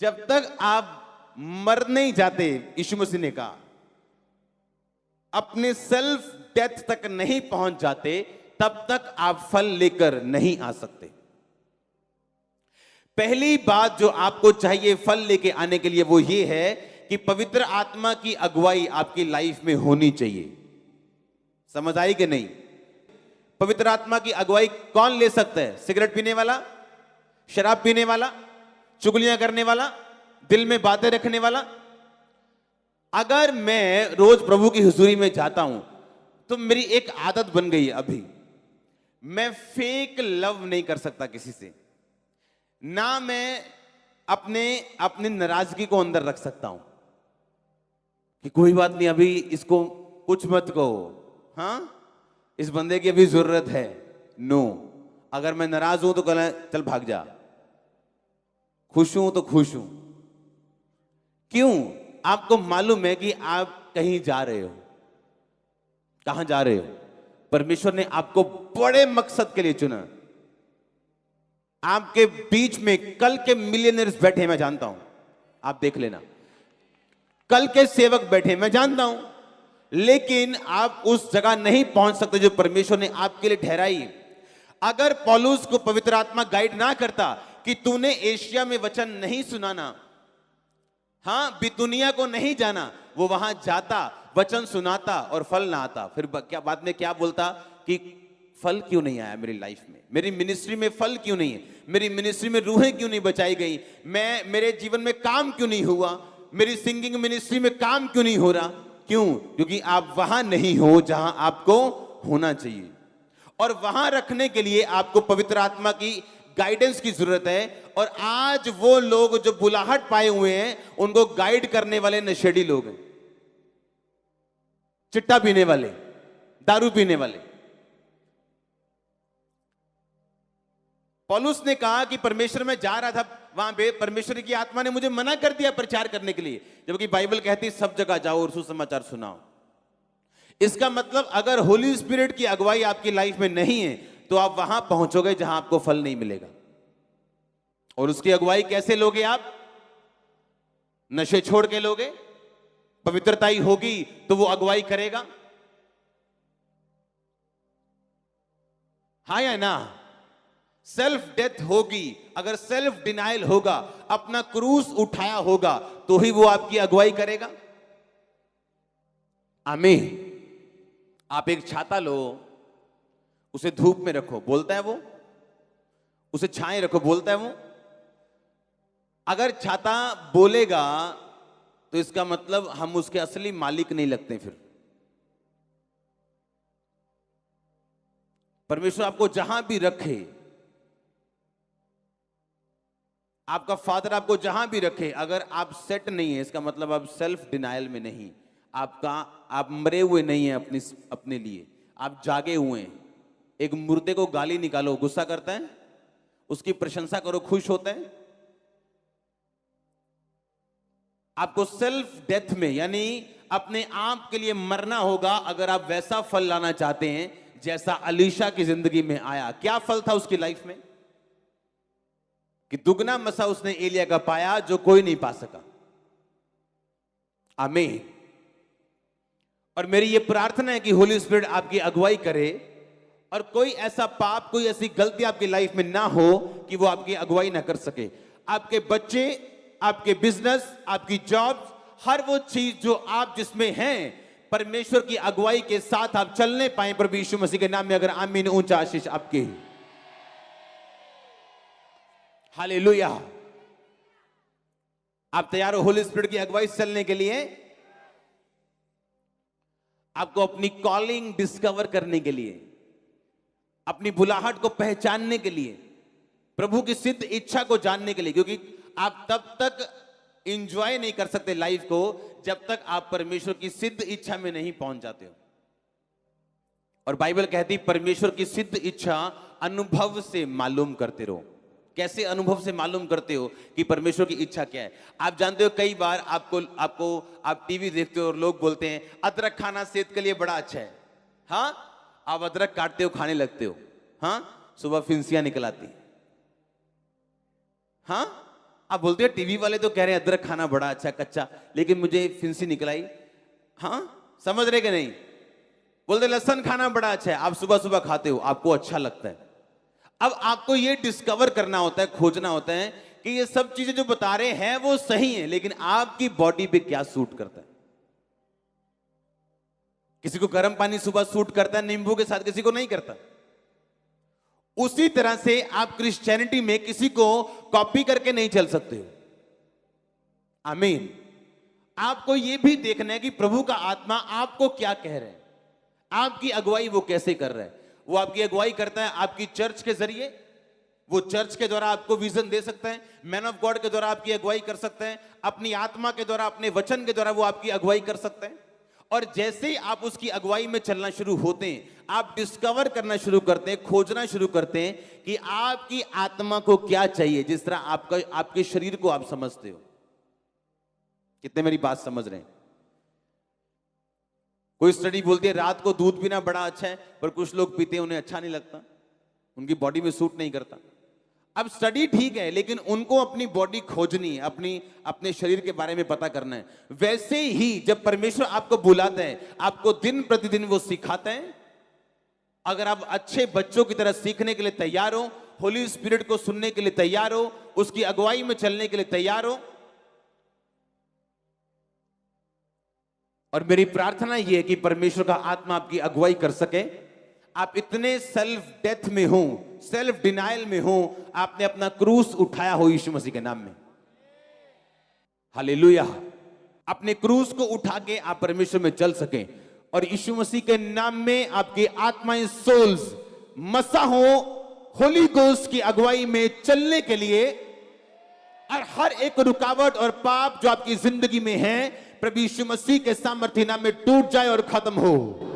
जब तक आप मर नहीं जाते, यीशु मसीह ने कहा, अपने सेल्फ डेथ तक नहीं पहुंच जाते, तब तक आप फल लेकर नहीं आ सकते। पहली बात जो आपको चाहिए फल लेके आने के लिए वो ये है कि पवित्र आत्मा की अगुवाई आपकी लाइफ में होनी चाहिए। समझ आई कि नहीं? पवित्र आत्मा की अगुवाई कौन ले सकता है? सिगरेट पीने वाला, शराब पीने वाला, चुगलियां करने वाला, दिल में बातें रखने वाला? अगर मैं रोज प्रभु की हुजूरी में जाता हूं तो मेरी एक आदत बन गई है अभी, मैं फेक लव नहीं कर सकता किसी से, ना मैं अपनी नाराजगी को अंदर रख सकता हूं कि कोई बात नहीं, अभी इसको कुछ मत कहो, हां इस बंदे की अभी जरूरत है। नो, अगर मैं नाराज हूं तो कहना चल भाग जा, खुश हूं तो खुश हूं। क्यों? आपको मालूम है कि आप कहीं जा रहे हो। कहां जा रहे हो? परमेश्वर ने आपको बड़े मकसद के लिए चुना। आपके बीच में कल के मिलियनर्स बैठे, मैं जानता हूं, आप देख लेना, कल के सेवक बैठे, मैं जानता हूं, लेकिन आप उस जगह नहीं पहुंच सकते जो परमेश्वर ने आपके लिए ठहराई। अगर पौलुस को पवित्र आत्मा गाइड ना करता कि तूने एशिया में वचन नहीं सुनाना, हां बितुनिया को नहीं जाना, वो वहां जाता, वचन सुनाता और फल ना आता, फिर क्या बाद में क्या बोलता कि फल क्यों नहीं आया मेरी लाइफ में, मेरी मिनिस्ट्री में फल क्यों नहीं है, मेरी मिनिस्ट्री में रूहें क्यों नहीं बचाई गई, मेरे जीवन में काम क्यों नहीं हुआ, मेरी सिंगिंग मिनिस्ट्री में काम क्यों नहीं हो रहा? क्यों? क्योंकि आप वहां नहीं हो जहां आपको होना चाहिए। और वहां रखने के लिए आपको पवित्र आत्मा की गाइडेंस की जरूरत है। और आज वो लोग जो बुलाहट पाए हुए हैं, उनको गाइड करने वाले नशेड़ी लोग हैं, चिट्टा पीने वाले, दारू पीने वाले। पौलुस ने कहा कि परमेश्वर में जा रहा था, वहां पे परमेश्वर की आत्मा ने मुझे मना कर दिया प्रचार करने के लिए, जबकि बाइबल कहती सब जगह जाओ और सुसमाचार सुनाओ। इसका मतलब अगर होली स्पिरिट की अगुवाई आपकी लाइफ में नहीं है तो आप वहां पहुंचोगे जहां आपको फल नहीं मिलेगा। और उसकी अगुवाई कैसे लोगे आप? नशे छोड़ के लोगे, पवित्रता ही होगी तो वो अगुवाई करेगा, हाँ या ना? सेल्फ डेथ होगी, अगर सेल्फ डिनाइल होगा, अपना क्रूस उठाया होगा, तो ही वो आपकी अगुवाई करेगा। आमीन। आप एक छाता लो, उसे धूप में रखो, बोलता है वो, उसे छाए रखो, बोलता है वो। अगर छाता बोलेगा तो इसका मतलब हम उसके असली मालिक नहीं लगते। फिर परमेश्वर आपको जहां भी रखे, आपका फादर आपको जहां भी रखे, अगर आप सेट नहीं है, इसका मतलब आप सेल्फ डिनायल में नहीं, आप मरे हुए नहीं हैं अपने लिए, आप जागे हुए हैं। एक मुर्दे को गाली निकालो, गुस्सा करता है? उसकी प्रशंसा करो, खुश होता है? आपको सेल्फ डेथ में, यानी अपने आप के लिए मरना होगा अगर आप वैसा फल लाना चाहते हैं जैसा अलीशा की जिंदगी में आया। क्या फल था उसकी लाइफ में कि दुगना मसा उसने एलिया का पाया जो कोई नहीं पा सका। आमीन। और मेरी ये प्रार्थना है कि होली स्पिरिट आपकी अगुवाई करे और कोई ऐसा पाप, कोई ऐसी गलती आपकी लाइफ में ना हो कि वो आपकी अगुवाई ना कर सके। आपके बच्चे, आपके बिजनेस, आपकी जॉब, हर वो चीज जो आप जिसमें हैं, परमेश्वर की अगुवाई के साथ आप चलने पाए प्रभु यीशु मसीह के नाम में। अगर आमीन, ऊंचा आशीष आपके। हालेलुया। आप तैयार हो होली स्पिरिट की अगुवाई से चलने के लिए? आपको अपनी कॉलिंग डिस्कवर करने के लिए, अपनी बुलाहट को पहचानने के लिए, प्रभु की सिद्ध इच्छा को जानने के लिए, क्योंकि आप तब तक एंजॉय नहीं कर सकते लाइफ को जब तक आप परमेश्वर की सिद्ध इच्छा में नहीं पहुंच जाते हो। और बाइबल कहती परमेश्वर की सिद्ध इच्छा अनुभव से मालूम करते रहो। कैसे अनुभव से मालूम करते हो कि परमेश्वर की इच्छा क्या है? आप जानते हो कई बार आप टीवी देखते हो और लोग बोलते हैं अदरक खाना सेहत के लिए बड़ा अच्छा है। हाँ, आप अदरक काटते हो, खाने लगते हो, हाँ, सुबह फिंसियां निकल आती, हाँ, आप बोलते हैं टीवी वाले तो कह रहे हैं अदरक खाना बड़ा अच्छा कच्चा, लेकिन मुझे फिंसी निकल आई। हाँ, समझ रहे कि नहीं? बोलते लहसुन खाना बड़ा अच्छा है, आप सुबह सुबह खाते हो, आपको अच्छा लगता है। अब आपको ये डिस्कवर करना होता है, खोजना होता है कि ये सब चीजें जो बता रहे हैं वो सही हैं, लेकिन आपकी बॉडी पे क्या सूट करता है। किसी को गर्म पानी सुबह सूट करता है नींबू के साथ, किसी को नहीं करता। उसी तरह से आप क्रिश्चियनिटी में किसी को कॉपी करके नहीं चल सकते हो। आमीन। आपको यह भी देखना है कि प्रभु का आत्मा आपको क्या कह रहे हैं, आपकी अगुवाई वो कैसे कर रहा है। वो आपकी अगुवाई करता है आपकी चर्च के जरिए, वो चर्च के द्वारा आपको विजन दे सकता है, मैन ऑफ गॉड के द्वारा आपकी अगुवाई कर सकता है, अपनी आत्मा के द्वारा, अपने वचन के द्वारा वो आपकी अगुवाई कर सकता है। और जैसे ही आप उसकी अगुवाई में चलना शुरू होते हैं, आप डिस्कवर करना शुरू करते हैं, खोजना शुरू करते हैं कि आपकी आत्मा को क्या चाहिए, जिस तरह आपके शरीर को आप समझते हो। कितने मेरी बात समझ रहे हैं? कोई स्टडी बोलती है रात को दूध पीना बड़ा अच्छा है, पर कुछ लोग पीते हैं उन्हें अच्छा नहीं लगता, उनकी बॉडी में सूट नहीं करता। अब स्टडी ठीक है, लेकिन उनको अपनी बॉडी खोजनी है, अपने शरीर के बारे में पता करना है। वैसे ही जब परमेश्वर आपको बुलाता है, आपको दिन प्रतिदिन वो सिखाता है। अगर आप अच्छे बच्चों की तरह सीखने के लिए तैयार हो, होली स्पिरिट को सुनने के लिए तैयार हो, उसकी अगुवाई में चलने के लिए तैयार हो, और मेरी प्रार्थना यह है कि परमेश्वर का आत्मा आपकी अगुवाई कर सके। आप इतने सेल्फ डेथ में हो, सेल्फ डिनायल में हो, आपने अपना क्रूस उठाया हो यीशु मसीह के नाम में। हालेलुया। अपने क्रूस को उठा के आप परमेश्वर में चल सके, और यीशु मसीह के नाम में आपकी आत्माएं, सोल्स मसा हो होली गोस्ट की अगुवाई में चलने के लिए, और हर एक रुकावट और पाप जो आपकी जिंदगी में है, प्रभु यीशु मसीह के सामर्थ्य नाम में टूट जाए और खत्म हो।